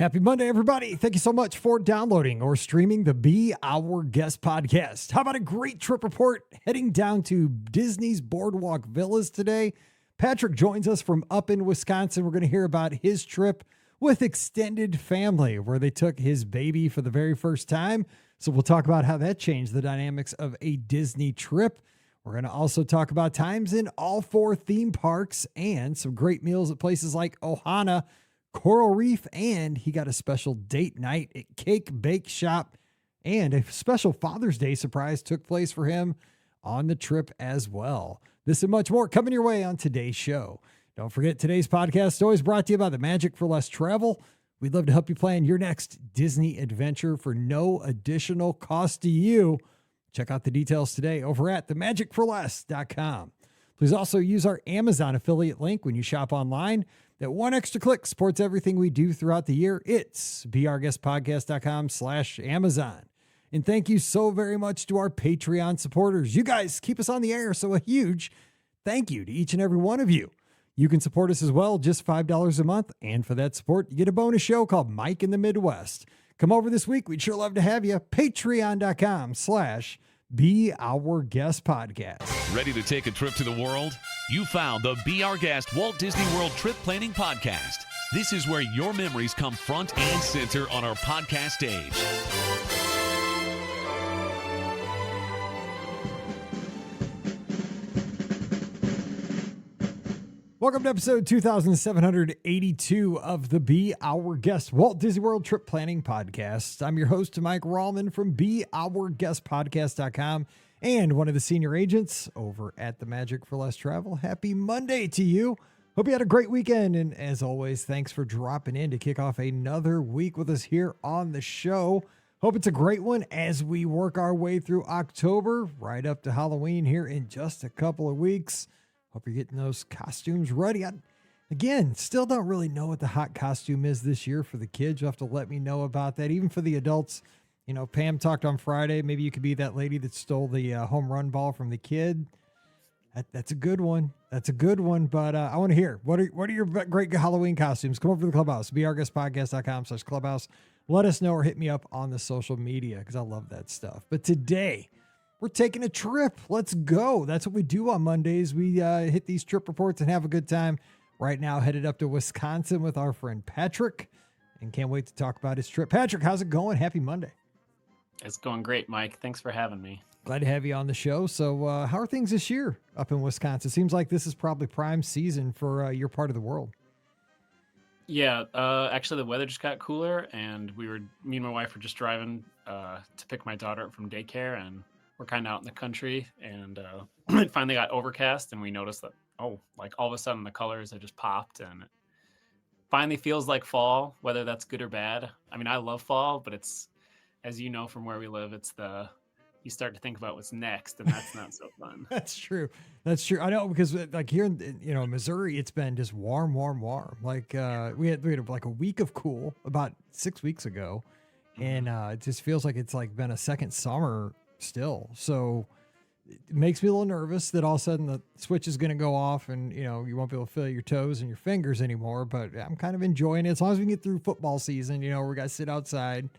Happy Monday, everybody. Thank you so much for downloading or streaming the Be Our Guest podcast. How about a great trip report heading down to Disney's Boardwalk Villas today? Patrick joins us from up in Wisconsin. We're going to hear about his trip with extended family where they took his baby for the very first time. So we'll talk about how that changed the dynamics of a Disney trip. We're going to also talk about times in all 4 theme parks and some great meals at places like Ohana, Coral Reef, and he got a special date night at Cake Bake Shop, and a special Father's Day surprise took place for him on the trip as well. This and much more coming your way on today's show. Don't forget, today's podcast is always brought to you by the Magic for Less Travel. We'd love to help you plan your next Disney adventure for no additional cost to you. Check out the details today over at themagicforless.com. Please also use our Amazon affiliate link when you shop online. That one extra click supports everything we do throughout the year. It's beourguestpodcast.com/Amazon. And thank you so very much to our Patreon supporters. You guys keep us on the air, so a huge thank you to each and every one of you. You can support us as well, just $5 a month. And for that support, you get a bonus show called Mike in the Midwest. Come over this week. We'd sure love to have you. Patreon.com/Be Our Guest Podcast. Ready to take a trip to the world? You found the Be Our Guest Walt Disney World Trip Planning Podcast. This is where your memories come front and center on our podcast stage. Welcome to episode 2782 of the Be Our Guest Walt Disney World Trip Planning Podcast. I'm your host, Mike Rallman from BeOurGuestPodcast.com and one of the senior agents over at the Magic for Less Travel. Happy Monday to you. Hope you had a great weekend. And as always, thanks for dropping in to kick off another week with us here on the show. Hope it's a great one as we work our way through October, right up to Halloween here in just a couple of weeks. Hope you're getting those costumes ready. Again, still don't really know what the hot costume is this year for the kids. You'll have to let me know about that. Even for the adults, you know, Pam talked on Friday. Maybe you could be that lady that stole the home run ball from the kid. That's a good one. That's a good one. But I want to hear, what are your great Halloween costumes? Come over to the clubhouse, beourguestpodcast.com/clubhouse. Let us know or hit me up on the social media because I love that stuff. But today, we're taking a trip. Let's go. That's what we do on Mondays. We hit these trip reports and have a good time. Right now, headed up to Wisconsin with our friend Patrick, and can't wait to talk about his trip. Patrick, how's it going? Happy Monday. It's going great, Mike. Thanks for having me. Glad to have you on the show. So how are things this year up in Wisconsin? Seems like this is probably prime season for your part of the world. Yeah, actually the weather just got cooler, and me and my wife were just driving to pick my daughter up from daycare, and we're kind of out in the country, and it finally got overcast, and we noticed that, like all of a sudden the colors have just popped, and it finally feels like fall, whether that's good or bad. I mean, I love fall, but it's, as you know from where we live, you start to think about what's next, and that's not so fun. That's true. That's true. I know, because like here in Missouri, it's been just warm. Like we had like a week of cool about 6 weeks ago, and it just feels like it's like been a second summer still. So it makes me a little nervous that all of a sudden the switch is going to go off and, you won't be able to feel your toes and your fingers anymore, but I'm kind of enjoying it. As long as we can get through football season, we got to sit outside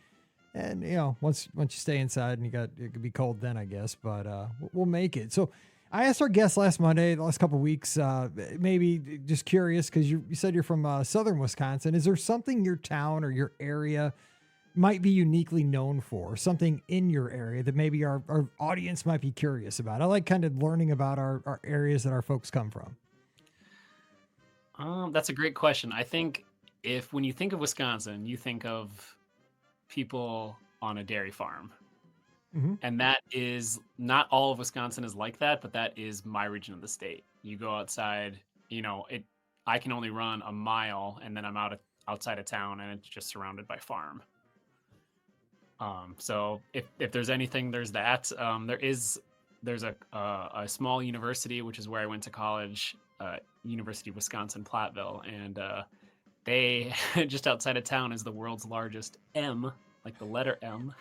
and, once you stay inside and it could be cold then, I guess, but we'll make it. So I asked our guests last Monday, the last couple of weeks, maybe just curious, because you said you're from southern Wisconsin. Is there something your town or your area might be uniquely known for, something in your area that maybe our audience might be curious about? I like kind of learning about our areas that our folks come from. That's a great question. I think when you think of Wisconsin, you think of people on a dairy farm. Mm-hmm. And that is not all of Wisconsin is like that, but that is my region of the state. You go outside, I can only run a mile, and then I'm outside of town, and it's just surrounded by farm. So if there's anything, there's that. There's a small university, which is where I went to college, University of Wisconsin-Platteville, and they just outside of town is the world's largest M, like the letter M.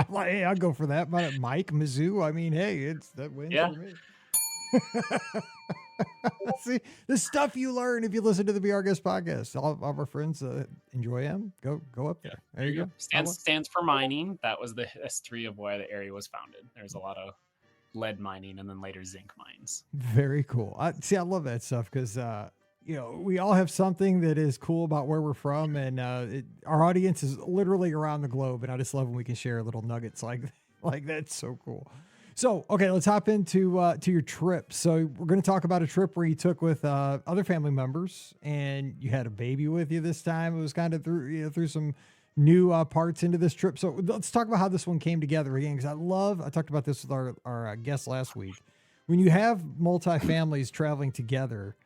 Hey, I'll go for that. But Mike, Mizzou, I mean, hey, that wins for me. See, the stuff you learn if you listen to the Be Our Guest podcast. All of our friends enjoy them. Go up there. There you go. Stands for mining. That was the history of why the area was founded. There's a lot of lead mining and then later zinc mines. Very cool. I love that stuff because, we all have something that is cool about where we're from, and our audience is literally around the globe, and I just love when we can share little nuggets like that's so cool. So, okay, let's hop into to your trip. So we're going to talk about a trip where you took with other family members, and you had a baby with you this time. It was kind of through some new parts into this trip. So let's talk about how this one came together again, because I talked about this with our guest last week. When you have multi-families traveling together,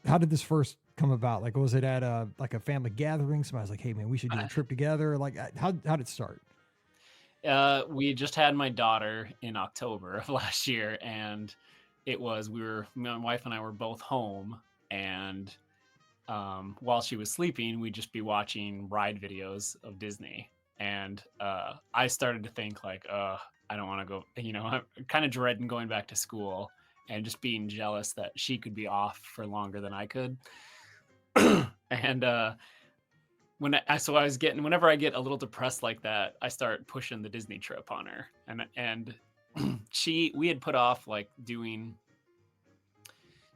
how did this first come about? Like, was it at a family gathering? Somebody was like, hey man, we should do a trip together. Like, how did it start? We just had my daughter in October of last year, and my wife and I were both home, and while she was sleeping, we'd just be watching ride videos of Disney. And I started to think like, I don't want to go, I'm kind of dreading going back to school and just being jealous that she could be off for longer than I could. And whenever I get a little depressed like that, I start pushing the Disney trip on her. And we had put off like doing,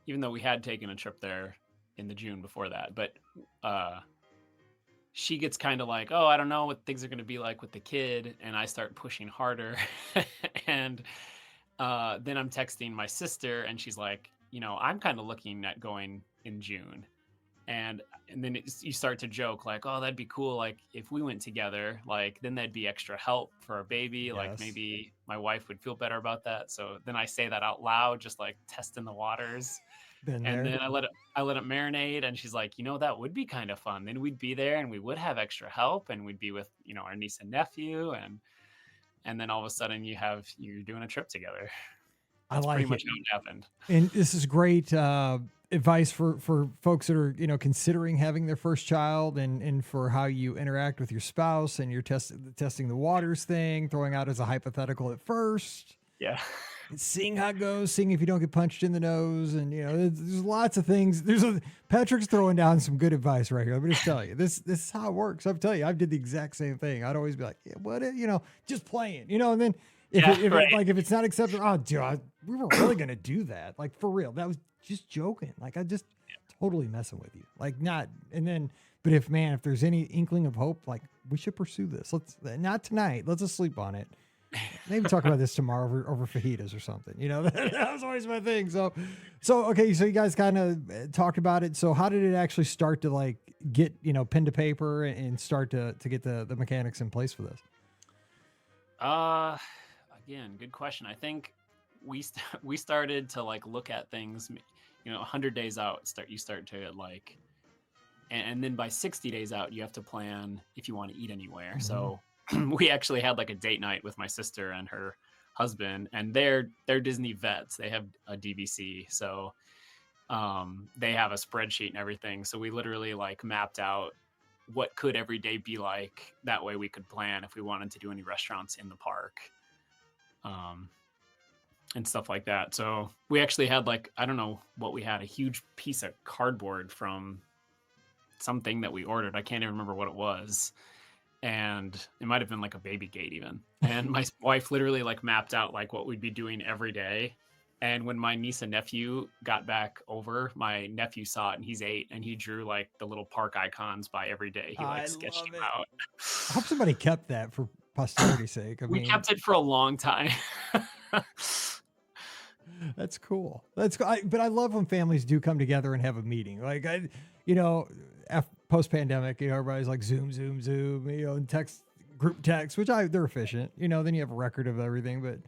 even though we had taken a trip there in the June before that, but she gets kind of like, oh, I don't know what things are going to be like with the kid. And I start pushing harder. And then I'm texting my sister, and she's like, I'm kind of looking at going in June. And then you start to joke like, oh, that'd be cool. Like if we went together, like then that'd be extra help for our baby. Yes. Like maybe my wife would feel better about that. So then I say that out loud, just like testing the waters. And then I let it marinate, and she's like, that would be kind of fun. Then we'd be there and we would have extra help, and we'd be with, our niece and nephew. And then all of a sudden you're doing a trip together. That's pretty much how it happened. And this is great advice for folks that are, considering having their first child, and for how you interact with your spouse, and you're testing the waters thing, throwing out as a hypothetical at first. Yeah. Seeing how it goes, seeing if you don't get punched in the nose, and there's lots of things. Patrick's throwing down some good advice right here. Let me just tell you, this is how it works. I'm telling you, I did the exact same thing. I'd always be like, yeah, what, just playing, and then if it's not acceptable, oh, dude, we were really gonna do that, like for real. That was just joking. Like I just totally messing with you, like not. And then, but if there's any inkling of hope, like we should pursue this. Not tonight. Let's just sleep on it. Maybe talk about this tomorrow over fajitas or something. That was always my thing. So okay. So you guys kind of talked about it. So how did it actually start to like get, pen to paper and start to get the mechanics in place for this? Again, good question. I think we started to like look at things, 100 days out, you start to like, and then by 60 days out, you have to plan if you want to eat anywhere. Mm-hmm. So we actually had like a date night with my sister and her husband, and they're Disney vets. They have a DVC. So they have a spreadsheet and everything. So we literally like mapped out what could every day be like. That way we could plan if we wanted to do any restaurants in the park, and stuff like that. So we actually had like, I don't know what we had, a huge piece of cardboard from something that we ordered. I can't even remember what it was. And it might have been like a baby gate even. And my wife literally like mapped out like what we'd be doing every day. And when my niece and nephew got back over, my nephew saw it, and he's 8, and he drew like the little park icons by every day. He like sketched them out. I hope somebody kept that for posterity's sake. We kept it for a long time. That's cool. But I love when families do come together and have a meeting. Like post-pandemic, everybody's like Zoom, and group text, which they're efficient, then you have a record of everything, but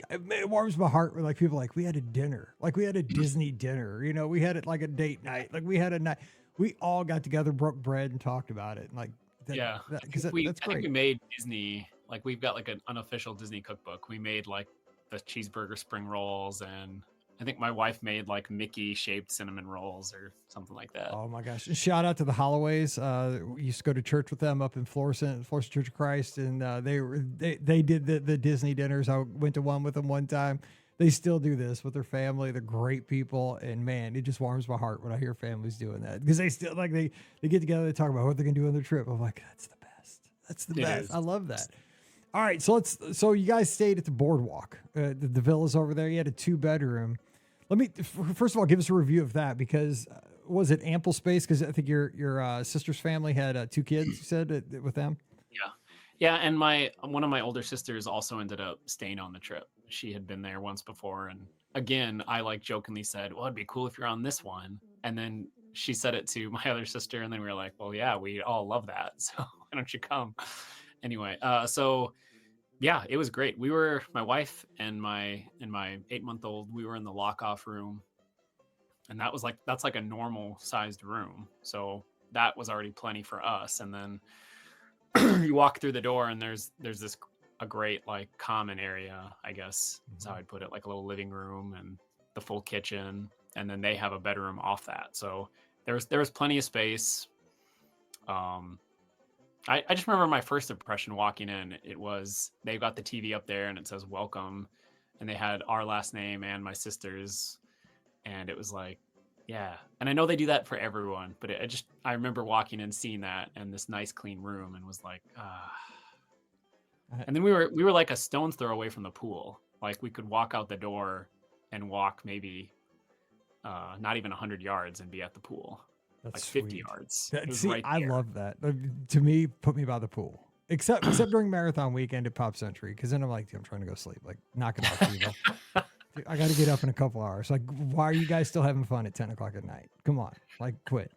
it warms my heart when like people like, we had a dinner, like we had a Disney dinner, we had it like a date night, like we had a night, we all got together, broke bread, and talked about it. And like, that's great. I think we made Disney, like we've got like an unofficial Disney cookbook. We made like the cheeseburger spring rolls, and I think my wife made like Mickey shaped cinnamon rolls or something like that. Oh my gosh. Shout out to the Holloways. We used to go to church with them up in Florissant Church of Christ. And they did the Disney dinners. I went to one with them one time. they still do this with their family. They're great people, and man, it just warms my heart when I hear families doing that, because they still like they get together, they talk about what they're gonna do on their trip. I'm like, that's the best. That's the best. Is. I love that. All right, so you guys stayed at the Boardwalk, the villas over there. You had a 2-bedroom. Let me first of all give us a review of that, because was it ample space? Because I think your sister's family had 2 kids. You said with them. Yeah, and one of my older sisters also ended up staying on the trip. She had been there once before, and again, I like jokingly said, "Well, it'd be cool if you're on this one." And then she said it to my other sister, and then we were like, "Well, yeah, we all love that, so why don't you come?" Anyway, so yeah, it was great. We were my wife and my 8-month-old. We were in the lock-off room, and that's like a normal sized room, so that was already plenty for us. And then you walk through the door, and there's a great like common area, I guess is how I'd put it, like a little living room and the full kitchen, and then they have a bedroom off that. So there was plenty of space. I just remember my first impression walking in. It was, they've got the TV up there and it says welcome, and they had our last name and my sister's, and it was like, yeah. And I know they do that for everyone, but I remember walking in, seeing that, and this nice clean room, and was like, ah. And then we were like a stone's throw away from the pool. Like we could walk out the door and walk maybe not even 100 yards and be at the pool. That's like 50 sweet. yards. I love that. To me, put me by the pool. Except during marathon weekend at Pop Century, because then I'm like, dude, I'm trying to go sleep. Like, knock it off, people. Dude, I got to get up in a couple hours. Like, why are you guys still having fun at 10 o'clock at night? Come on, like, quit.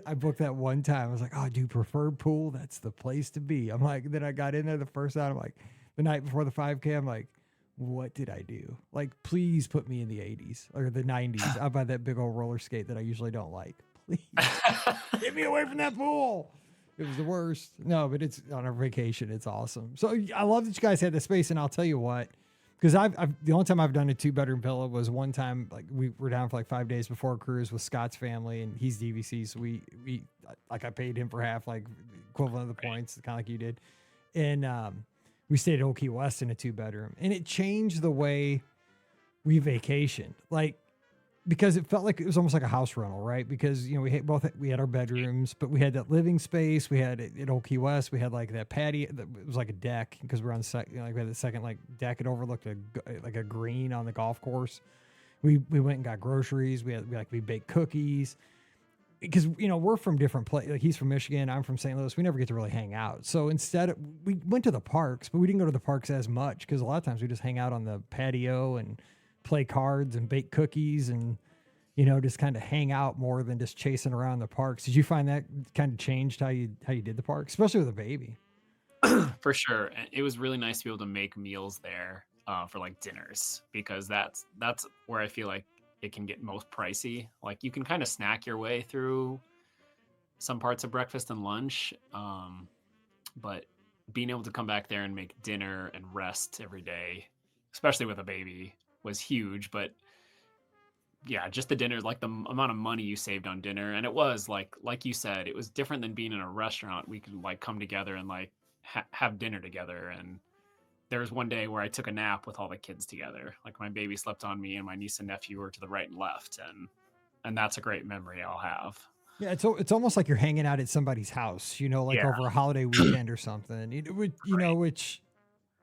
I booked that one time. I was like, oh, dude, preferred pool. That's the place to be. I'm like, then I got in there the first time. I'm like, the night before the 5K, I'm like, what did I do? Like, please put me in the 80s or the 90s. I'll buy that big old roller skate that I usually don't like. Please get me away from that pool. It was the worst. No, but it's on our vacation. It's awesome. So I love that you guys had the space. And I'll tell you what, because the only time I've done a 2-bedroom villa was one time. Like we were down for like 5 days before a cruise with Scott's family, and he's DVC. So we like I paid him for half, like equivalent of the points, kind of like you did. And we stayed at Old Key West in a 2-bedroom, and it changed the way we vacationed. Like, because it felt like it was almost like a house rental, right? Because, you know, we had our bedrooms, but we had that living space. We had at Old Key West, we had like that patio. It was like a deck, because we're on like we had the second like deck. It overlooked like a green on the golf course. We went and got groceries. We baked cookies, because, you know, we're from different places. Like he's from Michigan, I'm from St. Louis. We never get to really hang out. So instead, we went to the parks, but we didn't go to the parks as much, because a lot of times we just hang out on the patio and play cards and bake cookies and, you know, just kind of hang out more than just chasing around the parks. Did you find that kind of changed how you did the park, especially with a baby? For sure. It was really nice to be able to make meals there for like dinners, because that's where I feel like it can get most pricey. Like you can kind of snack your way through some parts of breakfast and lunch, but being able to come back there and make dinner and rest every day, especially with a baby, was huge. But yeah, just the dinner, like the amount of money you saved on dinner. And it was like you said, it was different than being in a restaurant. We could like come together and like have dinner together. And there was one day where I took a nap with all the kids together. Like my baby slept on me, and my niece and nephew were to the right and left. And that's a great memory I'll have. Yeah, it's almost like you're hanging out at somebody's house, you know, like over a holiday weekend or something. Which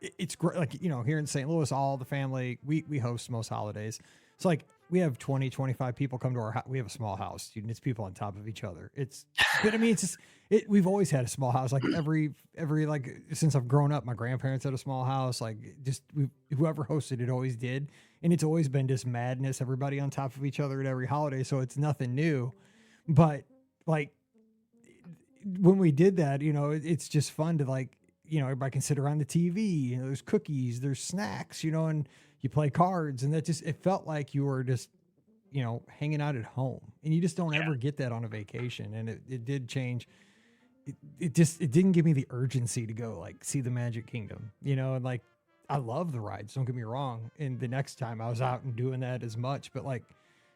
it's great. Like, you know, here in St. Louis, all the family, we host most holidays. It's like we have 20, 25 people come to our house. We have a small house, dude, and it's people on top of each other. But I mean, it's just, we've always had a small house. Like every, like since I've grown up, my grandparents had a small house. Like just whoever hosted it always did. And it's always been just madness, everybody on top of each other at every holiday. So it's nothing new. But like when we did that, you know, it's just fun to like, you know, everybody can sit around the TV, you know, there's cookies, there's snacks, you know, and you play cards, and it felt like you were just, you know, hanging out at home, and you just don't ever get that on a vacation. And it did change. It didn't give me the urgency to go like see the Magic Kingdom, you know, and like, I love the rides, don't get me wrong. And the next time I was out and doing that as much, but like,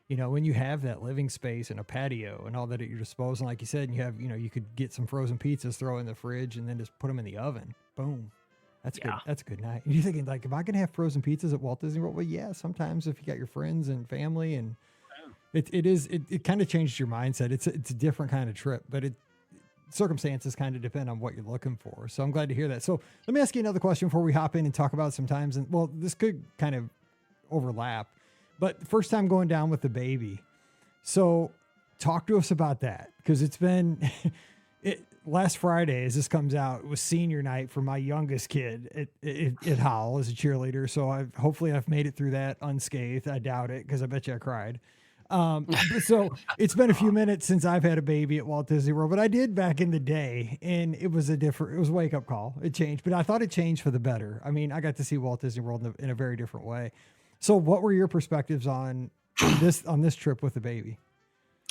you know, when you have that living space and a patio and all that at your disposal, like you said, and you have, you know, you could get some frozen pizzas, throw in the fridge, and then just put them in the oven. Boom. That's good. Yeah. That's a good night. And you're thinking like, am I going to have frozen pizzas at Walt Disney World? Well, yeah, sometimes if you got your friends and family, and it kind of changes your mindset. It's a different kind of trip, but circumstances kind of depend on what you're looking for. So I'm glad to hear that. So let me ask you another question before we hop in and talk about some times. And well, this could kind of overlap, but first time going down with the baby. So talk to us about that. Cause it's been last Friday, as this comes out, it was senior night for my youngest kid at Howell as a cheerleader. So hopefully I've made it through that unscathed. I doubt it, cause I bet you I cried. So it's been a few minutes since I've had a baby at Walt Disney World, but I did back in the day, and it was a wake up call. It changed, but I thought it changed for the better. I mean, I got to see Walt Disney World in a very different way. So what were your perspectives on this trip with the baby?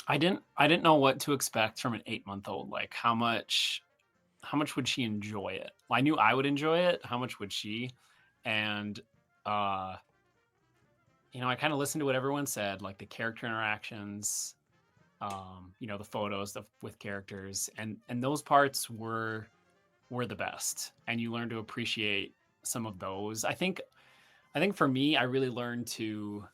I didn't know what to expect from an 8-month-old. Like how much would she enjoy it? I knew I would enjoy it. How much would she? And, I kind of listened to what everyone said, like the character interactions, the photos with characters, and those parts were the best. And you learn to appreciate some of those. I think for me, I really learned to,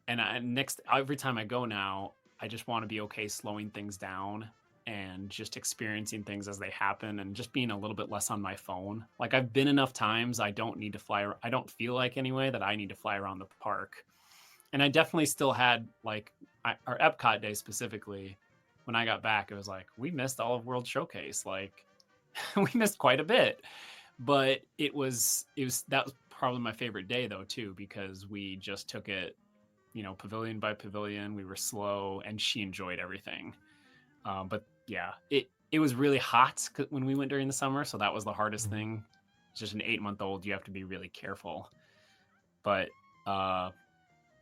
every time I go now, I just want to be okay slowing things down and just experiencing things as they happen and just being a little bit less on my phone. Like I've been enough times, I don't need to fly. I don't feel like anyway that I need to fly around the park. And I definitely still had our Epcot day specifically, when I got back, it was like, we missed all of World Showcase. Like we missed quite a bit, but that was probably my favorite day though, too, because we just took it, pavilion by pavilion. We were slow and she enjoyed everything. But yeah, it was really hot when we went during the summer. So that was the hardest thing. It's just an 8-month-old. You have to be really careful. But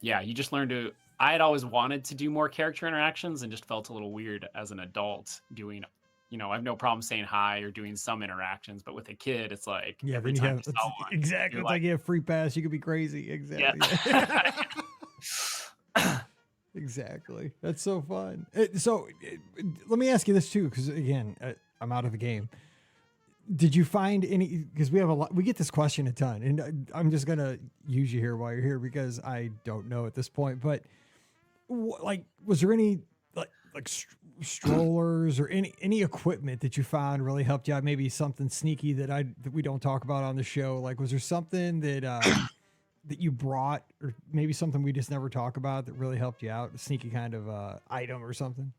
you just learn I had always wanted to do more character interactions and just felt a little weird as an adult doing, I have no problem saying hi or doing some interactions, but with a kid, it's like, every time you saw one, exactly. It's like you have free pass. You could be crazy. Exactly. Yeah. Exactly. That's so fun. So let me ask you this too, because again, I'm out of the game. Did you find any, because we get this question a ton, and I'm just going to use you here while you're here because I don't know at this point, but was there any like strollers or any equipment that you found really helped you out? Maybe something sneaky that we don't talk about on the show. Like, was there something that, that you brought, or maybe something we just never talk about that really helped you out, a sneaky kind of item or something?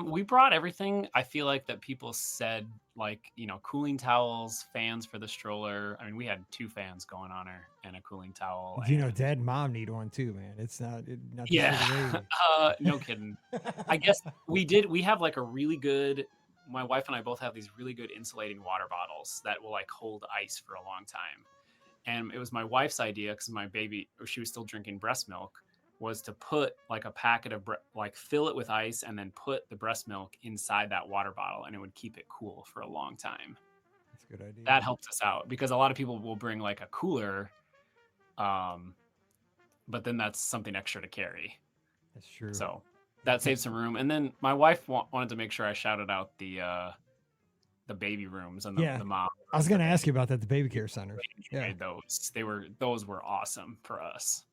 We brought everything. I feel like that people said, like, cooling towels, fans for the stroller. I mean, we had 2 fans going on her and a cooling towel. Dad and mom need one too, man. It's not yeah. No kidding. I guess we have like a really good, my wife and I both have these really good insulating water bottles that will like hold ice for a long time. And it was my wife's idea, because my baby, she was still drinking breast milk, was to put like a packet of fill it with ice and then put the breast milk inside that water bottle, and it would keep it cool for a long time. That's a good idea. That helped us out because a lot of people will bring like a cooler, but then that's something extra to carry. That's true. So that saved some room. And then my wife wanted to make sure I shouted out the baby rooms and the mom. I was going to ask you about that, the baby care centers. Yeah, those were awesome for us.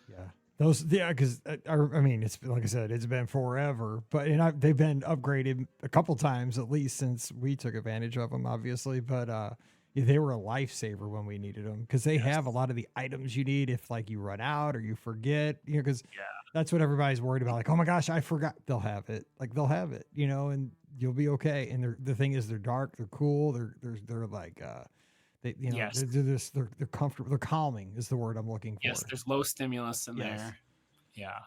Yeah, because I mean, it's like I said, it's been forever, but they've been upgraded a couple times at least since we took advantage of them, obviously. But they were a lifesaver when we needed them, because they have a lot of the items you need if like you run out or you forget, because that's what everybody's worried about. Like, oh my gosh, I forgot. They'll have it. Like they'll have it, and you'll be okay. And the thing is, they're dark, they're cool, they're like they're comfortable, they're calming is the word I'm looking for. Yes, there's low stimulus in there. Yeah,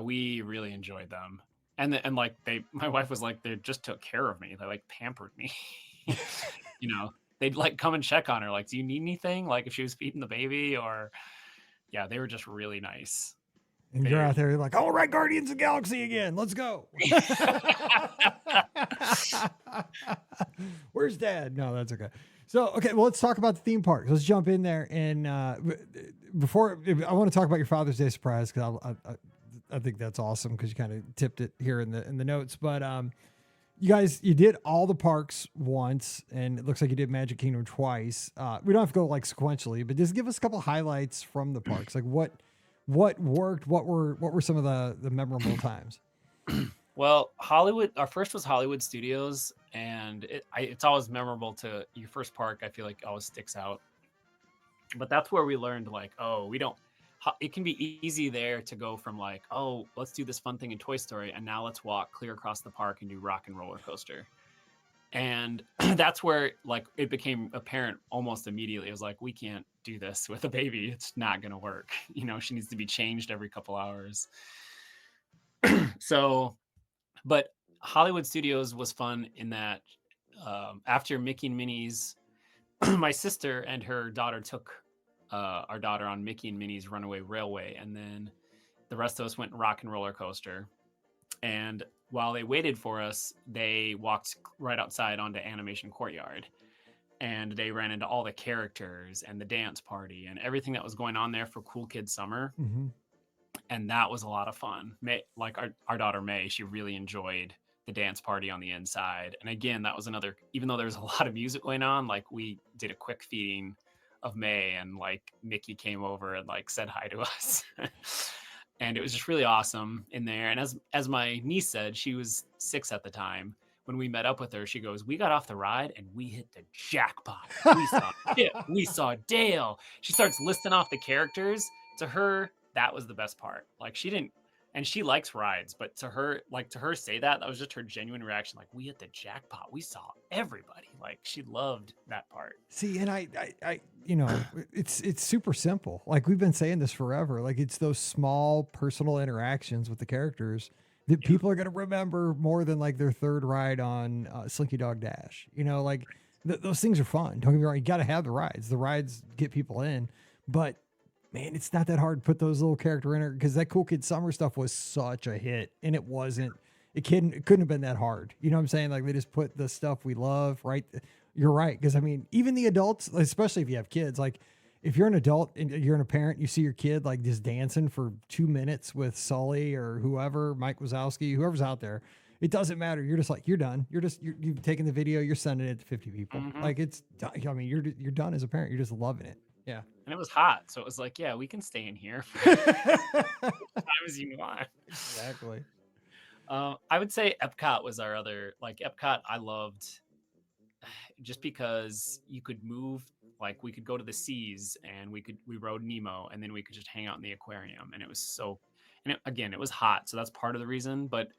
we really enjoyed them. And like my wife was like, they just took care of me. They like pampered me. They'd like come and check on her, like, do you need anything? Like if she was feeding the baby, or they were just really nice. And you're out there like, all right, Guardians of the Galaxy again. Let's go. Where's Dad? No, that's okay. So, okay, well, let's talk about the theme park. Let's jump in there. And before, I want to talk about your Father's Day surprise, because I think that's awesome, because you kind of tipped it here in the notes. But you guys, you did all the parks once, and it looks like you did Magic Kingdom twice. We don't have to go like sequentially, but just give us a couple highlights from the parks. Like what worked? What were some of the memorable times? Well, Hollywood, our first was Hollywood Studios, and it's always memorable to your first park. I feel like always sticks out. But that's where we learned like, oh, we don't, it can be easy there to go from like, oh, let's do this fun thing in Toy Story, and now let's walk clear across the park and do Rock and Roller Coaster. And that's where like it became apparent almost immediately. It was like, we can't do this with a baby. It's not going to work. She needs to be changed every couple hours. So, but Hollywood Studios was fun in that after Mickey and Minnie's, my sister and her daughter took our daughter on Mickey and Minnie's Runaway Railway, and then the rest of us went Rock and Roller Coaster. And while they waited for us, they walked right outside onto Animation Courtyard, and they ran into all the characters and the dance party and everything that was going on there for Cool Kids Summer. Mm-hmm. And that was a lot of fun. May, like our daughter May, she really enjoyed the dance party on the inside. And again, that was another, even though there was a lot of music going on, like we did a quick feeding of May, and like Mickey came over and like said hi to us. And it was just really awesome in there. And as my niece said, she was 6 at the time. When we met up with her, she goes, we got off the ride and we hit the jackpot. We saw Pip, we saw Dale. She starts listing off the characters. To her, that was the best part. Like she didn't, and she likes rides, but to her say that was just her genuine reaction. Like, we hit the jackpot. We saw everybody. Like she loved that part. See, and I it's super simple. Like we've been saying this forever. Like it's those small personal interactions with the characters that people are going to remember more than like their third ride on Slinky Dog Dash. Like those things are fun. Don't get me wrong. You got to have the rides. The rides get people in, but man, it's not that hard to put those little character in there, because that Cool Kid Summer stuff was such a hit, and it couldn't have been that hard. You know what I'm saying? Like they just put the stuff we love right. You're right. Because I mean, even the adults, especially if you have kids, like if you're an adult and you're a parent, you see your kid like just dancing for 2 minutes with Sully or whoever, Mike Wazowski, whoever's out there. It doesn't matter. You're just like, you're done. You've taken the video, you're sending it to 50 people. Mm-hmm. Like it's, I mean, you're done as a parent. You're just loving it. Yeah. And it was hot. So it was like, yeah, we can stay in here for as time as you want. Exactly. I would say Epcot was our other, like Epcot I loved just because you could move, like we could go to the seas and we rode Nemo, and then we could just hang out in the aquarium. And it was it was hot. So that's part of the reason, but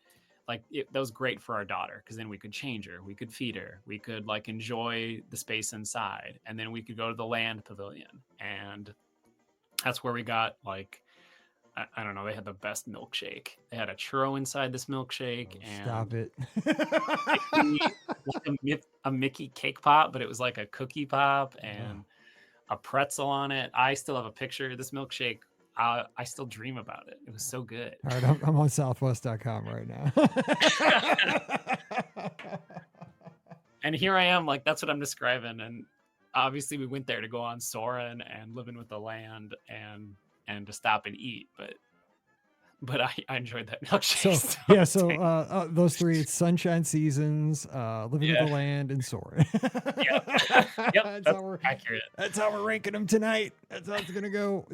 like that was great for our daughter, because then we could change her, we could feed her, we could like enjoy the space inside, and then we could go to the land pavilion, and that's where we got like I don't know, they had the best milkshake. They had a churro inside this milkshake. And stop it. Like a Mickey cake pop, but it was like a cookie pop and a pretzel on it. I still have a picture of this milkshake. I still dream about it. It was so good. All right, I'm on southwest.com right now. And here I am, like that's what I'm describing. And obviously we went there to go on Soarin' and Living with the Land and to stop and eat, but I enjoyed that milkshake. So those three, it's Sunshine Seasons, Living with the Land, and Soarin'. Yep, that's accurate. That's how we're ranking them tonight. That's how it's gonna go.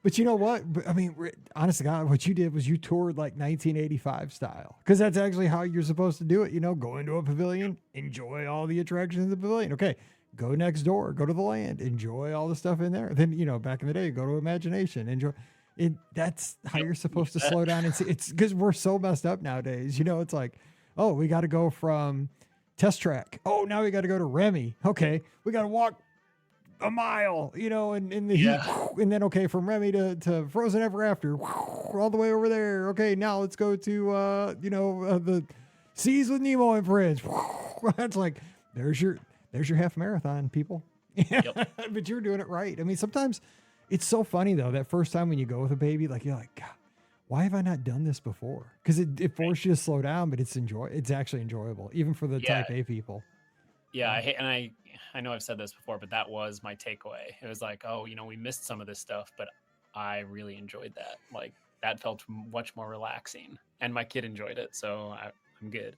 But you know what? I mean, honest to God, what you did was you toured like 1985 style, because that's actually how you're supposed to do it. Go into a pavilion, enjoy all the attractions in the pavilion. Okay, go next door, go to the land, enjoy all the stuff in there. Then, back in the day, go to Imagination, enjoy it. That's how you're supposed to slow down and see. It's because we're so messed up nowadays. It's like, oh, we got to go from Test Track. Oh, now we got to go to Remy. Okay, we got to walk a mile, in the heat. And then, okay, from Remy to Frozen Ever After, all the way over there. Okay, now let's go to, the Seas with Nemo and Friends. That's like, there's your half marathon, people. Yep. But you're doing it right. I mean, sometimes it's so funny though, that first time when you go with a baby, like you're like, God, why have I not done this before? Because it forces you to slow down, but it's actually enjoyable, even for the type A people. Yeah, I know I've said this before, but that was my takeaway. It was like, oh, we missed some of this stuff, but I really enjoyed that. Like that felt much more relaxing, and my kid enjoyed it, so I'm good.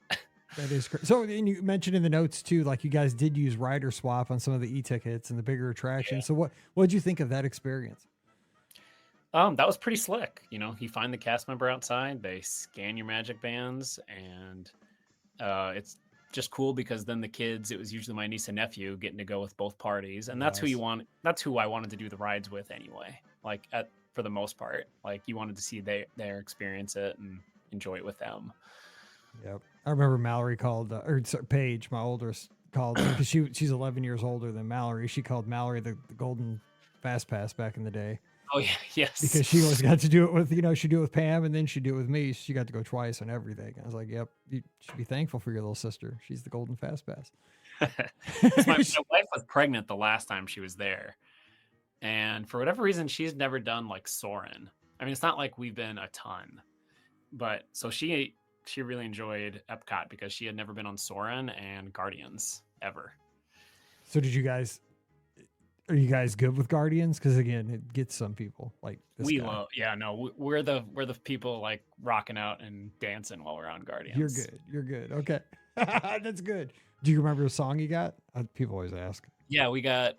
That is great. So, and you mentioned in the notes too, like you guys did use rider swap on some of the e-tickets and the bigger attractions. So what did you think of that experience? That was pretty slick. You find the cast member outside, they scan your magic bands, and it's just cool because then the kids, it was usually my niece and nephew getting to go with both parties, and that's who you want. That's who I wanted to do the rides with anyway. Like for the most part, like you wanted to see their experience it and enjoy it with them. Yep. I remember Mallory called, Paige, my oldest, called, because she's 11 years older than Mallory. She called Mallory the golden fast pass back in the day. Oh yeah, yes. Because she always got to do it with, she'd do it with Pam and then she'd do it with me. She got to go twice on everything. I was like, yep, you should be thankful for your little sister. She's the golden fast pass. my wife was pregnant the last time she was there. And for whatever reason, she's never done like Soarin'. I mean, it's not like we've been a ton, but so she really enjoyed Epcot because she had never been on Soarin' and Guardians ever. So are you guys good with Guardians? Because again, it gets some people like this guy. We're the people like rocking out and dancing while we're on Guardians. You're good. Okay. That's good. Do you remember the song you got? People always ask. Yeah, we got,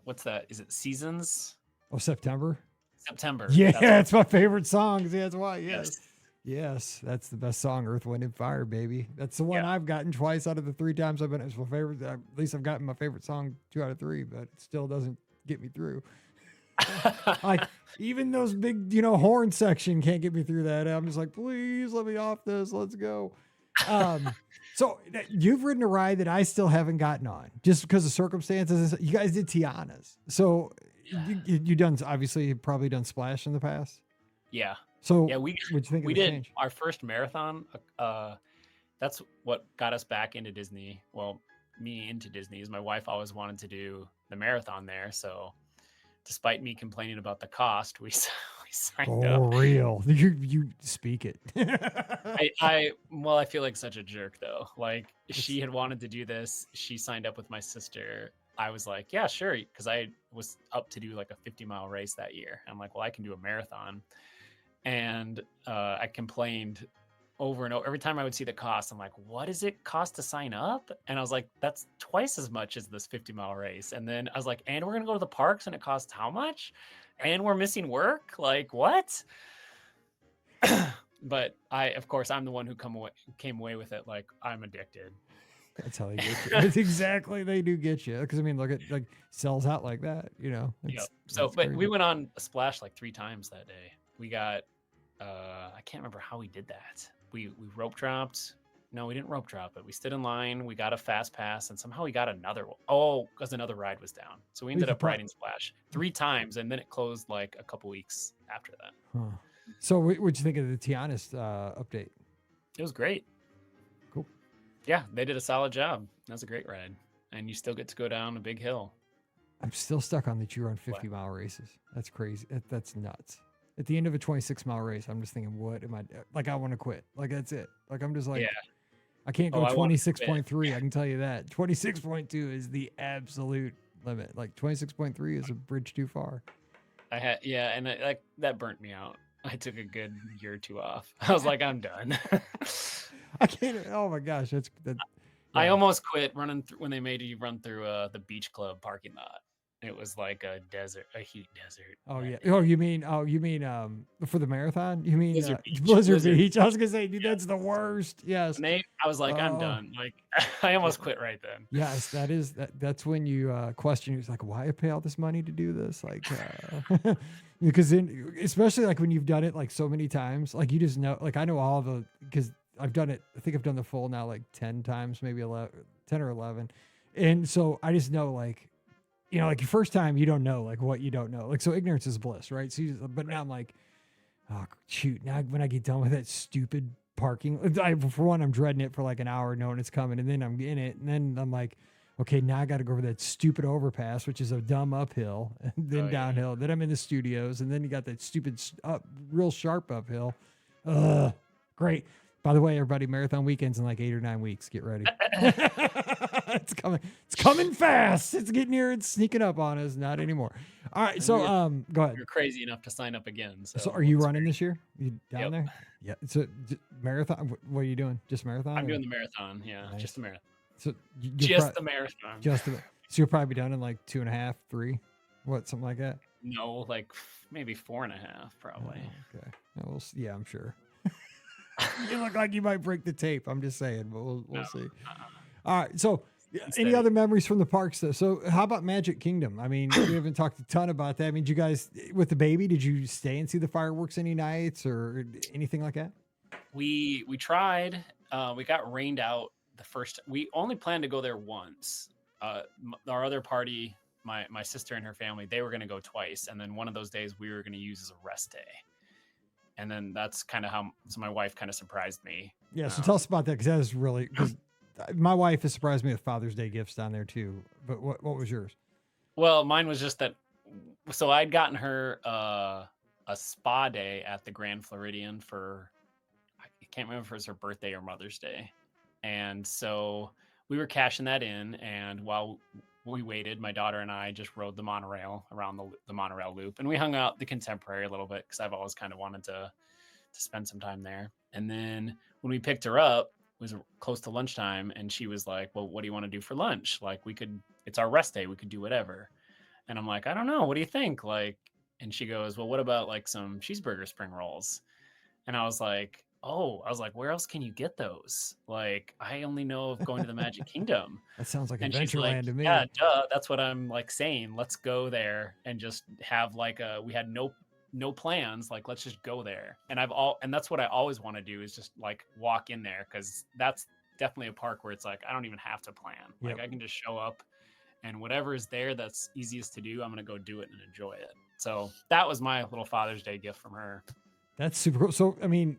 what's that? Is it Seasons? Oh, September? September. Yeah, it's my favorite song. Yeah, that's why. Yes, that's the best song, Earth, Wind, and Fire, baby. That's the one I've gotten twice out of the 3 times I've been. It's my favorite. At least I've gotten my favorite song 2 out of 3, but it still doesn't get me through. Like even those big, horn section can't get me through that. I'm just like, please let me off this. Let's go. So you've ridden a ride that I still haven't gotten on just because of circumstances. You guys did Tiana's. So you done, obviously you've probably done Splash in the past. Yeah. So we did our first marathon. That's what got us back into Disney. Well, me into Disney is my wife always wanted to do the marathon there. So despite me complaining about the cost, we signed up. Oh, real. You speak it. I feel like such a jerk though. Like she had wanted to do this. She signed up with my sister. I was like, yeah, sure. Because I was up to do like a 50-mile race that year. I'm like, well, I can do a marathon. And I complained over and over. Every time I would see the cost, I'm like, what does it cost to sign up? And I was like, that's twice as much as this 50-mile race. And then I was like, and we're going to go to the parks and it costs how much? And we're missing work? Like, what? But I'm the one who came away with it. Like, I'm addicted. That's how they get you. That's exactly, they do get you. Because I mean, look at like sells out like that, So, but we went on a Splash like 3 times that day. We got, I can't remember how we did that. We rope dropped. No, we didn't rope drop it. We stood in line. We got a fast pass, and somehow we got another one. Oh, because another ride was down. So we ended up riding Splash 3 times, and then it closed like a couple weeks after that. Huh. So what'd you think of the Tiana's update? It was great. Cool. Yeah, they did a solid job. That was a great ride. And you still get to go down a big hill. I'm still stuck on that you run 50-mile races. That's crazy. That's nuts. At the end of a 26-mile race, I'm just thinking, what am I, like, I want to quit. Like, that's it. Like, I'm just like, I can't go 26.3. I can tell you that. 26.2 is the absolute limit. Like, 26.3 is a bridge too far. And that burnt me out. I took a good year or 2 off. I was like, I'm done. I can't. Oh my gosh, that. Yeah. I almost quit running when they made you run through the beach club parking lot. It was like a heat desert. Oh yeah. You mean for the marathon? You mean Blizzard Beach? I was gonna say, dude, that's the worst. Yes. I was like, I'm done. Like, I almost quit right then. Yes, that's when you question. It's like, why I pay all this money to do this? Like, because especially like when you've done it like so many times, like you just know. Like I know because I've done it. I think I've done the full now like 10 times, maybe 10 or 11, and so I just know like. Like your first time, you don't know like what you don't know. Like, so ignorance is bliss, right? So, but now I'm like, oh shoot. Now when I get done with that stupid parking, for one, I'm dreading it for like an hour knowing it's coming. And then I'm in it. And then I'm like, okay, now I got to go over that stupid overpass, which is a dumb uphill and then downhill. Yeah. Then I'm in the studios. And then you got that stupid real sharp uphill. Great. By the way, everybody, marathon weekends in like 8 or 9 weeks. Get ready. It's coming. It's coming fast. It's getting here. It's sneaking up on us. Not anymore. All right. So, go ahead. You're crazy enough to sign up again. So are you running this year? You down Yep. there? Yeah. So marathon. What are you doing? Just marathon? I'm doing the marathon. Yeah, Nice. just the marathon. So Just the marathon. so you'll probably be done in like 2.5, 3, something like that. No, like maybe 4.5, probably. Oh, okay. Yeah, I'm sure. You look like you might break the tape. I'm just saying, but we'll see. All right. So any other memories from the parks though? So how about Magic Kingdom? I mean, we haven't talked a ton about that. I mean, did you guys, with the baby, did you stay and see the fireworks any nights or anything like that? We tried. We got rained out the first. We only planned to go there once. Our other party, my sister and her family, they were going to go twice, and then one of those days we were going to use as a rest day. And then that's kind of how. So my wife kind of surprised me. Yeah. So tell us about that, because that is really, because my wife has surprised me with Father's Day gifts down there too. But what was yours? Well, mine was just that. So I'd gotten her a spa day at the Grand Floridian for, I can't remember if it was her birthday or Mother's Day. And so we were cashing that in. And while we waited, my daughter and I just rode the monorail around the monorail loop. And we hung out the Contemporary a little bit because I've always kind of wanted to spend some time there. And then when we picked her up, it was close to lunchtime. And she was like, well, what do you want to do for lunch? Like, it's our rest day. We could do whatever. And I'm like, I don't know. What do you think? Like, and she goes, well, what about like some cheeseburger spring rolls? And I was like, where else can you get those? Like, I only know of going to the Magic Kingdom. That sounds like And she's Adventureland like, to me. yeah, duh. That's what I'm like saying. Let's go there and just have like we had no plans. Like, let's just go there. And that's what I always want to do, is just like walk in there. Cause that's definitely a park where it's like, I don't even have to plan. Like, I can just show up, and whatever is there that's easiest to do, I'm going to go do it and enjoy it. So that was my little Father's Day gift from her. That's super cool. So, I mean,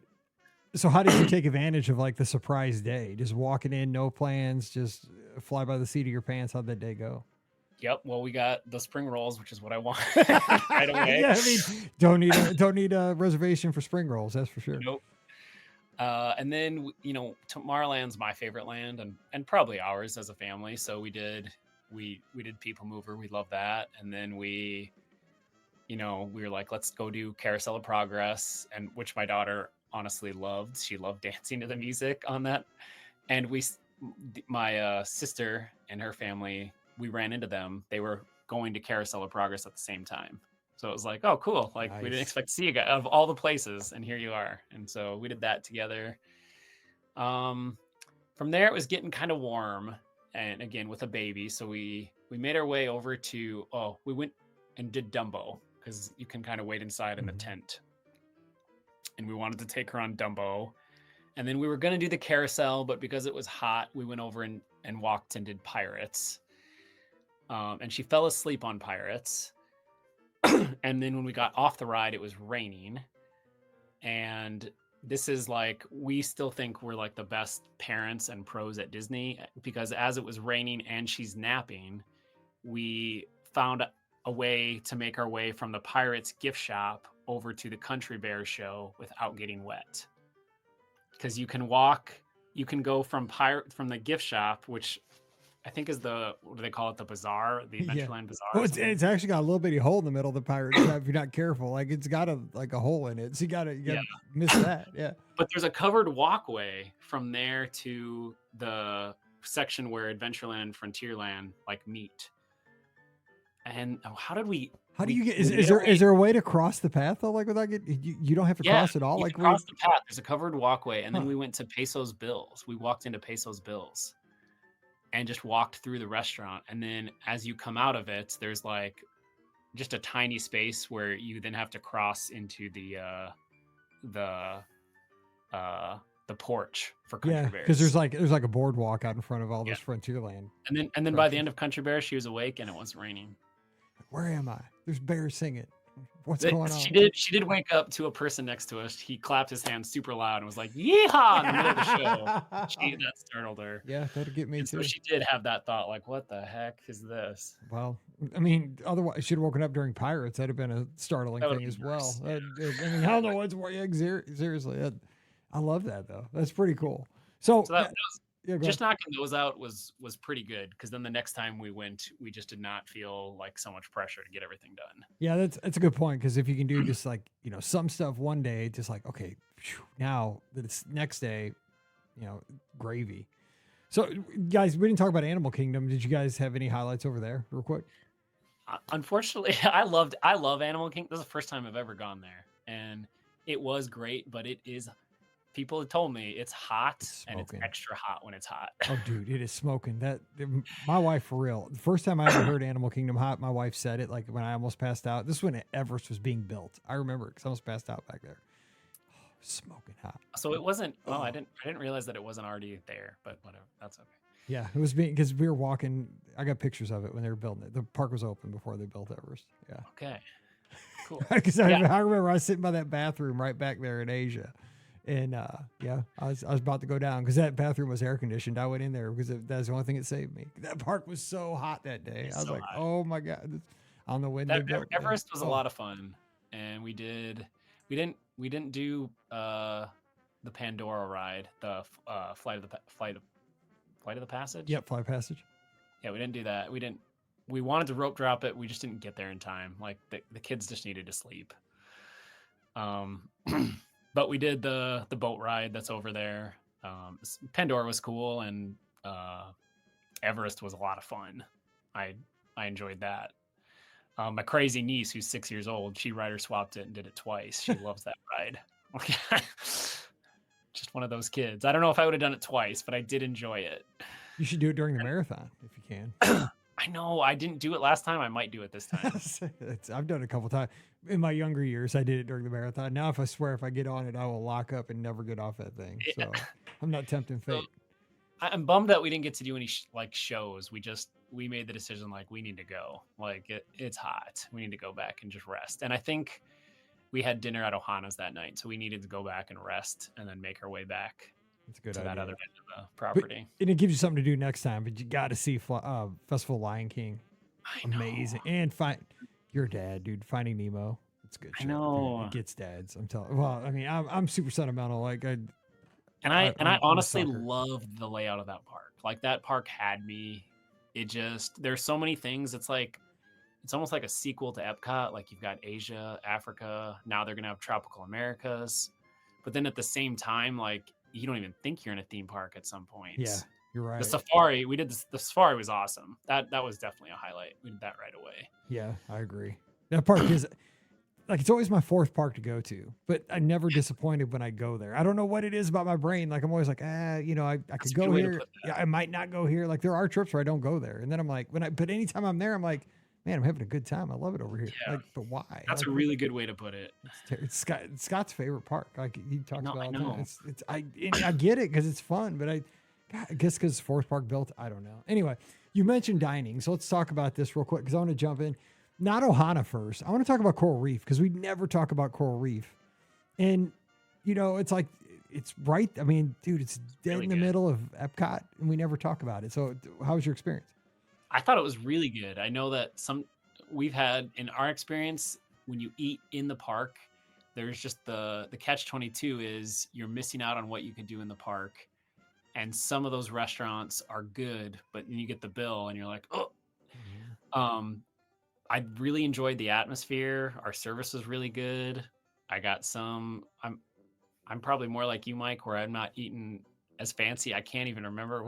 so how did you take advantage of like the surprise day? Just walking in, no plans, just fly by the seat of your pants. How'd that day go? Yep. Well, we got the spring rolls, which is what I want right away. Yeah, I mean, don't need a reservation for spring rolls. That's for sure. Nope. And then, Tomorrowland's my favorite land, and probably ours as a family. So we did People Mover. We love that. And then we were like, let's go do Carousel of Progress, and which my daughter honestly loved. She loved dancing to the music on that. And my sister and her family, we ran into them. They were going to Carousel of Progress at the same time. So it was like, oh, cool. Like, Nice. We didn't expect to see you guys of all the places, and here you are. And so we did that together. From there, it was getting kind of warm, and again with a baby. So we made our way over to, we went and did Dumbo, because you can kind of wait inside in the tent. And we wanted to take her on Dumbo. And then we were going to do the carousel, but because it was hot, we went over and walked and did Pirates. And she fell asleep on Pirates. And then when we got off the ride, it was raining. And this is like, we still think we're like the best parents and pros at Disney, because as it was raining and she's napping, we found a way to make our way from the Pirates gift shop over to the Country Bears show without getting wet. Because you can go from the gift shop, which I think is what do they call it? The bazaar, the Adventureland Bazaar. Well, it's actually got a little bitty hole in the middle of the pirate shop if you're not careful. Like, it's got a hole in it. So you gotta miss that. Yeah. But there's a covered walkway from there to the section where Adventureland and Frontierland like meet. And how do you get, is there a way to cross the path though? Like, without you don't have to cross it all? You Like, can cross the path. There's a covered walkway. And then we went to Peso's Bills. We walked into Peso's Bills and just walked through the restaurant. And then as you come out of it, there's like just a tiny space where you then have to cross into the porch for Country Bears. Because there's like a boardwalk out in front of all this Frontierland. And then by the end of Country Bears, she was awake and it wasn't raining. Where am I? There's bears singing. What's going on? She did wake up to a person next to us. He clapped his hands super loud and was like, "Yeehaw!" in the middle of the show. That startled her. Yeah, that'll get me too. So she did have that thought, like, "What the heck is this?" Well, I mean, otherwise, she should have woken up during Pirates. That'd have been a startling thing as well. Yeah. I mean, I don't know what's more. Yeah, seriously, I love that though. That's pretty cool. So, So that was yeah, go just ahead. knocking those out was pretty good because then the next time we went, we just did not feel like so much pressure to get everything done. Yeah, that's a good point because if you can do just like some stuff one day, just like okay, now that it's next day, gravy. So, guys, we didn't talk about Animal Kingdom. Did you guys have any highlights over there, real quick? Unfortunately, I love Animal Kingdom. This is the first time I've ever gone there, and it was great. But it is people have told me it's hot and it's Smoking. extra hot when it's hot. Oh, dude, it is smoking. My wife, for real. The first time I ever heard Animal Kingdom hot, my wife said it like when I almost passed out. This is when Everest was being built. I remember it because I almost passed out back there. Oh, smoking hot. So it wasn't. Oh, I didn't realize that it wasn't already there. But whatever, that's okay. Yeah, it was being because we were walking. I got pictures of it when they were building it. The park was open before they built Everest. Yeah. Okay. Cool. Because Yeah. I remember I was sitting by that bathroom right back there in Asia. And yeah, I was about to go down because that bathroom was air conditioned. I went in there because that's the only thing that saved me. That park was so hot that day. I was so like, hot. oh my God. I don't know when they built that. Everest was a Oh. lot of fun, and we didn't do the Pandora ride, the flight of the passage. Yep, Fly Passage. Yeah, we didn't do that. We wanted to rope drop it. We just didn't get there in time. Like the kids just needed to sleep. But we did the boat ride that's over there. Pandora was cool, and Everest was a lot of fun. I enjoyed that. My crazy niece, who's 6 years old, she rider swapped it and did it twice. She loves that ride. Just one of those kids. I don't know if I would have done it twice, but I did enjoy it. You should do it during the marathon if you can. I know I didn't do it last time. I might do it this time. I've done it a couple times. In my younger years, I did it during the marathon. Now, if I get on it, I will lock up and never get off that thing. Yeah. So I'm not tempting fate. I'm bummed that we didn't get to do any shows. We made the decision like we need to go. Like it's hot. We need to go back and just rest. And I think we had dinner at Ohana's that night, so we needed to go back and rest and then make our way back It's a good to idea. that other end of the property. And it gives you something to do next time. But you got to see Festival Lion King. I know. Amazing. And your dad, dude. Finding Nemo. It's good. I shit, know. dude. It gets dads. I'm telling. Well, I mean, I'm super sentimental. Like I I I'm a honestly sucker. loved the layout of that park. Like that park had me. There's so many things. It's almost like a sequel to Epcot. Like you've got Asia, Africa. Now they're gonna have Tropical Americas. But then at the same time, like you don't even think you're in a theme park at some points. Yeah, you're right. The safari, we did this. The safari was awesome. That was definitely a highlight. We did that right away. Yeah, I agree. That park is like it's always my fourth park to go to, but I'm never disappointed when I go there. I don't know what it is about my brain. Like I'm always like, I That's could a good go way to here. put that. Yeah, I might not go here. Like there are trips where I don't go there, and then I'm like, but anytime I'm there, I'm like, man, I'm having a good time. I love it over here. Yeah. Like, but why? That's Like, a really good way to put it. it's Scott's favorite park. Like he talks know, about. I all the time. know. I get it because it's fun, but I guess because fourth park built, I don't know. Anyway, you mentioned dining, so let's talk about this real quick because I want to jump in. Not Ohana first. I want to talk about Coral Reef because we never talk about Coral Reef, and it's like it's right. I mean, dude, it's dead really in the good. middle of Epcot, and we never talk about it. So, how was your experience? I thought it was really good. I know that we've had in our experience when you eat in the park, there's just the catch-22 is you're missing out on what you could do in the park, and some of those restaurants are good, but then you get the bill and you're like, oh. I really enjoyed the atmosphere. Our service was really good. I got some. I'm probably more like you, Mike, where I'm not eating as fancy. I can't even remember.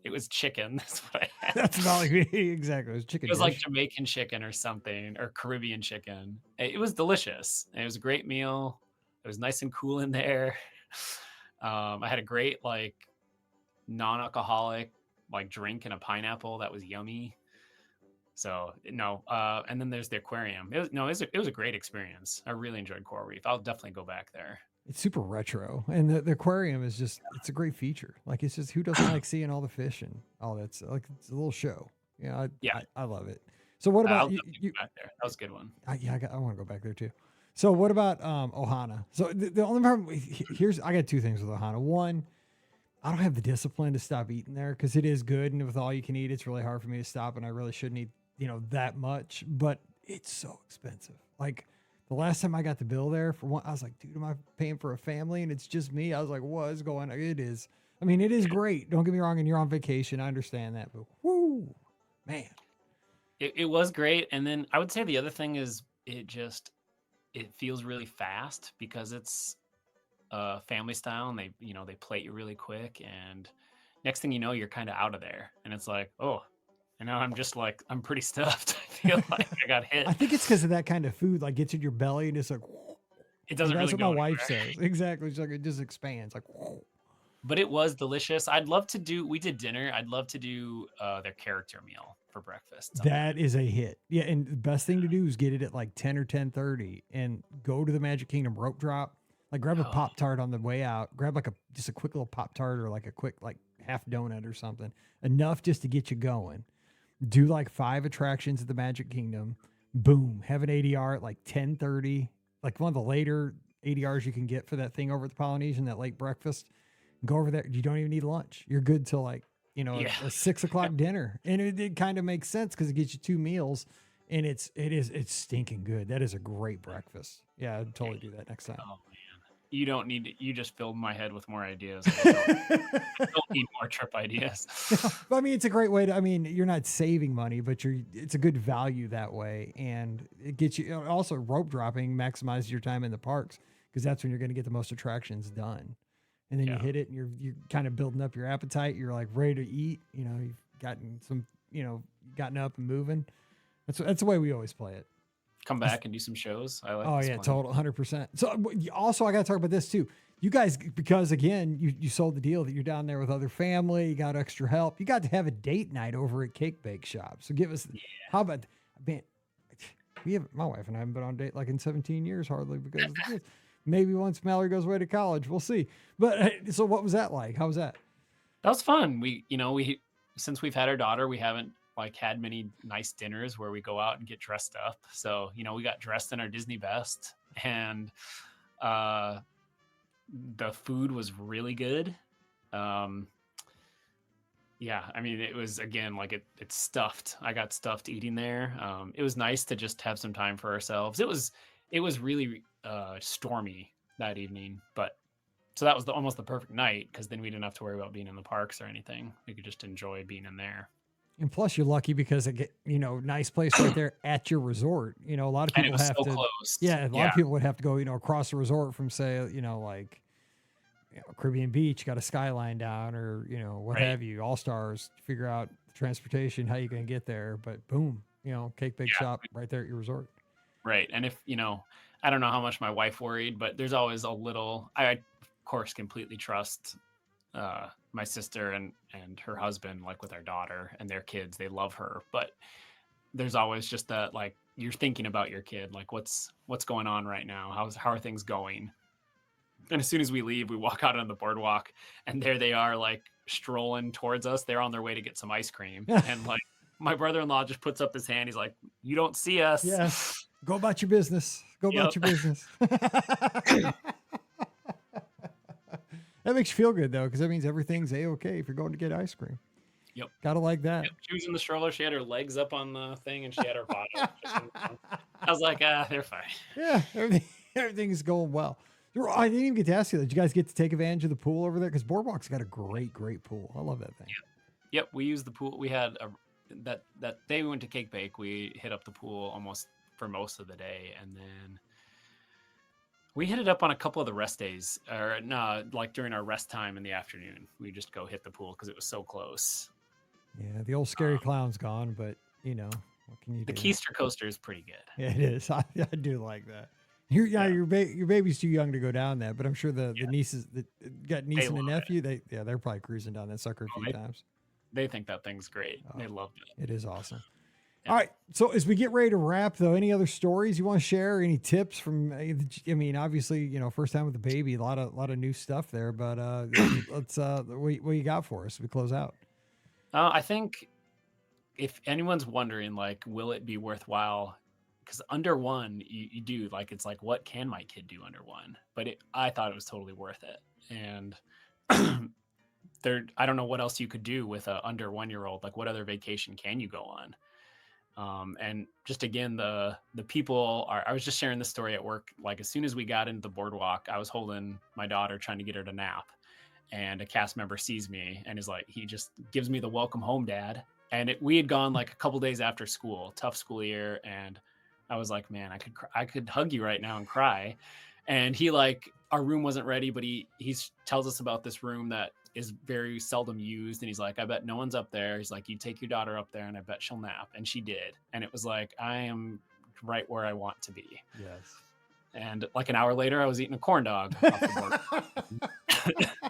It was chicken. That's what I had. That's about like me. Exactly. It was chicken. It was like dish. Jamaican chicken or something, or Caribbean chicken. It was delicious. It was a great meal. It was nice and cool in there. I had a great like non-alcoholic like drink and a pineapple that was yummy. So no, and then there's the aquarium. It was a great experience. I really enjoyed Coral Reef. I'll definitely go back there. It's super retro, and the aquarium is it's a great feature. Like it's just who doesn't like seeing all the fish and all that stuff. Like it's a little show. Yeah, I love it. So what I'll about definitely you? go back there. That was a good one. I want to go back there too. So what about Ohana? So the only problem I got two things with Ohana. One, I don't have the discipline to stop eating there because it is good, and with all you can eat, it's really hard for me to stop, and I really shouldn't eat that much. But it's so expensive. Like The last time I got the bill there for one, I was like, dude, am I paying for a family? And it's just me. I was like, what is going on? It is. I mean, it is great. Don't get me wrong. And you're on vacation. I understand that. But whoo, man. It was great. And then I would say the other thing is it feels really fast because it's family style, and they plate you really quick, and next thing you know, you're kind of out of there, and it's like, oh, and now I'm just like, I'm pretty stuffed. I feel like I got hit. I think it's because of that kind of food, like gets in your belly and it's like, It doesn't that's really what go my wife anywhere. says. Exactly. It's like, it just expands like, But it was delicious. We did dinner. I'd love to do their character meal for breakfast sometime. that is a hit. Yeah. And the best thing to do is get it at like 10 or 10:30 and go to the Magic Kingdom rope drop. Like grab a Pop-Tart on the way out, grab like just a quick little Pop-Tart or like a quick, like half donut or something, enough just to get you going. Do like 5 attractions at the Magic Kingdom. Boom. Have an ADR at like 10:30, like one of the later ADRs you can get for that thing over at the Polynesian, that late breakfast. Go over there. You don't even need lunch. You're good till like, a 6 o'clock dinner. And it kind of makes sense because it gets you 2 meals and it's stinking good. That is a great breakfast. Yeah, I'd totally do that next time. Oh man. You don't need to, you just filled my head with more ideas. I don't need more trip ideas. I mean, it's a great way to, I mean, you're not saving money, but it's a good value that way. And it gets you also rope dropping, maximizes your time in the parks because that's when you're going to get the most attractions done. And then you hit it and you're kind of building up your appetite. You're like ready to eat, you've gotten some, gotten up and moving. That's the way we always play it. Come back and do some shows. I like. Oh yeah, total 100%. So also I got to talk about this too. You guys, because again, you sold the deal that you're down there with other family, you got extra help. You got to have a date night over at Cake Bake Shop. So give us, how about, man, my wife and I haven't been on a date like in 17 years hardly because of the kids. Maybe once Mallory goes away to college, we'll see. But so what was that like? How was that? That was fun. We since we've had our daughter, we haven't like had many nice dinners where we go out and get dressed up. So, we got dressed in our Disney best, and the food was really good. Yeah, I mean, it was, again, like it's stuffed. I got stuffed eating there. It was nice to just have some time for ourselves. It was really stormy that evening, but so that was almost the perfect night because then we didn't have to worry about being in the parks or anything. We could just enjoy being in there. And plus, you're lucky because it get nice place right there at your resort. A lot of people have to. Close. Yeah, a lot of people would have to go, across the resort from say, like, Caribbean Beach, got a skyline down, or what have you. All Stars, figure out transportation, how you can get there. But boom, Cake Bake Shop right there at your resort. Right, and if I don't know how much my wife worried, but there's always a little. I of course completely trust my sister and her husband, like with our daughter and their kids. They love her, but there's always just that, like, you're thinking about your kid, like what's going on right now, how are things going. And as soon as we leave, we walk out on the boardwalk and there they are, like strolling towards us. They're on their way to get some ice cream. And like my brother-in-law just puts up his hand, he's like, you don't see us. Yeah, go about your business, about your business. That makes you feel good, though, because that means everything's A-okay if you're going to get ice cream. Yep. Gotta like that. Yep. She was in the stroller. She had her legs up on the thing, and she had her bottle. I was like, they're fine. Yeah, everything's going well. I didn't even get to ask you that. Did you guys get to take advantage of the pool over there? Because Boardwalk's got a great pool. I love that thing. Yep, we used the pool. We had that day we went to Cake Bake. We hit up the pool almost for most of the day, and then we hit it up on a couple of the rest days, or no, like during our rest time in the afternoon. We just go hit the pool because it was so close. Yeah, the old scary clown's gone, but what can you do? The Keister coaster is pretty good. Yeah, it is. I do like that. Your baby's too young to go down that, but I'm sure the nieces that got niece and a nephew, they're probably cruising down that sucker a few times. They think that thing's great. They loved it. It is awesome. All right. So as we get ready to wrap, though, any other stories you want to share? Any tips from? I mean, obviously, first time with the baby, a lot of new stuff there. But let's what you got for us? We close out. I think if anyone's wondering, like, will it be worthwhile? Because under one, you do, like, it's like, what can my kid do under one? But I thought it was totally worth it. And I don't know what else you could do with a under 1-year-old. Like, what other vacation can you go on? And just again, the people are, I was just sharing this story at work. Like as soon as we got into the boardwalk, I was holding my daughter trying to get her to nap. And a cast member sees me and is like, he just gives me the welcome home, Dad. And we had gone like a couple days after school, tough school year. And I was like, man, I could hug you right now and cry. And he like, our room wasn't ready, but he tells us about this room that is very seldom used. And he's like, I bet no one's up there. He's like, you take your daughter up there and I bet she'll nap. And she did. And it was like, I am right where I want to be. Yes. And like an hour later, I was eating a corn dog off the board.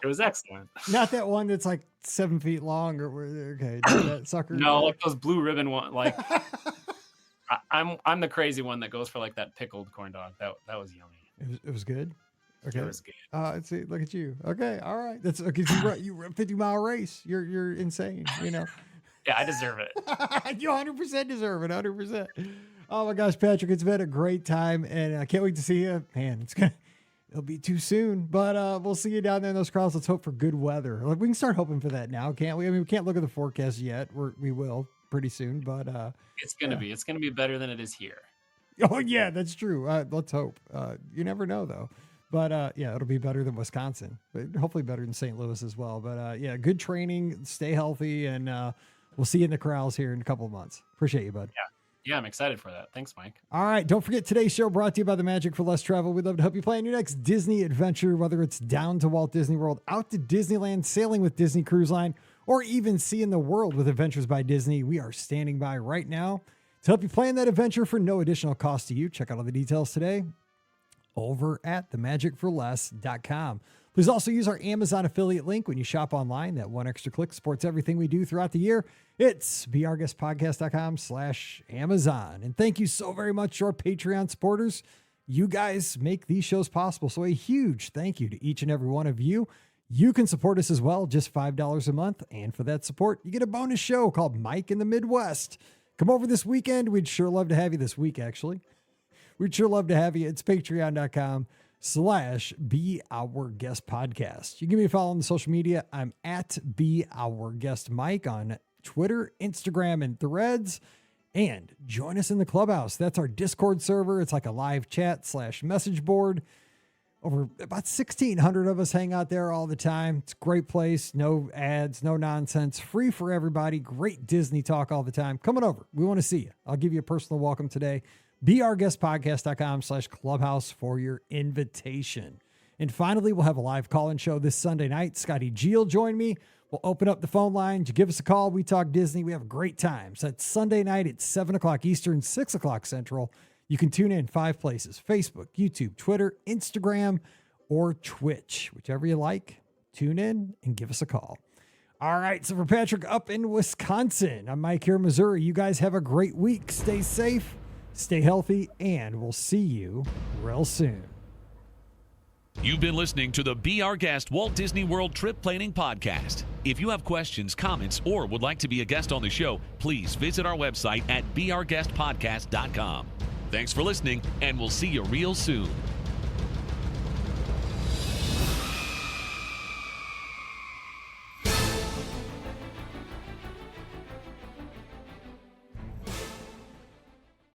It was excellent. Not that one that's like 7 feet long or okay. That sucker. No, like those blue ribbon one. Like I'm the crazy one that goes for like that pickled corn dog. That was yummy. It was good. Okay. It was good. Let's see. Look at you. Okay. All right. That's okay. You run 50-mile race. You're insane. You know. Yeah, I deserve it. You 100% deserve it. 100%. Oh my gosh, Patrick, it's been a great time, and I can't wait to see you. Man, it'll be too soon, but we'll see you down there in those crowds. Let's hope for good weather. Like we can start hoping for that now, can't we? I mean, we can't look at the forecast yet. We will pretty soon, but it's gonna be better than it is here. Oh yeah, that's true. Let's hope. You never know though. But yeah, it'll be better than Wisconsin, but hopefully better than St. Louis as well. But yeah, good training, stay healthy, and we'll see you in the corrals here in a couple of months. Appreciate you, bud. Yeah, I'm excited for that. Thanks, Mike. All right. Don't forget today's show brought to you by the Magic for Less Travel. We'd love to help you plan your next Disney adventure, whether it's down to Walt Disney World, out to Disneyland, sailing with Disney Cruise Line, or even seeing the world with Adventures by Disney. We are standing by right now to help you plan that adventure for no additional cost to you. Check out all the details today over at themagicforless.com. Please also use our Amazon affiliate link when you shop online. That one extra click supports everything we do throughout the year. It's beourguestpodcast.com/Amazon. And thank you so very much to our Patreon supporters. You guys make these shows possible. So a huge thank you to each and every one of you. You can support us as well, just $5 a month. And for that support, you get a bonus show called Mike in the Midwest. Come over this weekend. We'd sure love to have you this week, actually. We'd sure love to have you. It's patreon.com/beourguestpodcast. You can give me a follow on the social media. I'm at beourguestmike on Twitter, Instagram, and Threads. And join us in the clubhouse. That's our Discord server. It's like a live chat / message board. Over about 1,600 of us hang out there all the time. It's a great place. No ads, no nonsense. Free for everybody. Great Disney talk all the time. Come on over. We want to see you. I'll give you a personal welcome today. beourguestpodcast.com/clubhouse for your invitation. And finally, we'll have a live call-in show this Sunday night. Scotty G will join me. We'll open up the phone line. You give us a call. We talk Disney. We have a great time. So that's Sunday night at 7 o'clock Eastern, 6 o'clock Central. You can tune in 5 places: Facebook, YouTube, Twitter, Instagram, or Twitch. Whichever you like, tune in and give us a call. All right, so for Patrick up in Wisconsin, I'm Mike here in Missouri. You guys have a great week. Stay safe. Stay healthy, and we'll see you real soon. You've been listening to the Be Our Guest Walt Disney World Trip Planning Podcast. If you have questions, comments, or would like to be a guest on the show, please visit our website at beourguestpodcast.com. Thanks for listening, and we'll see you real soon.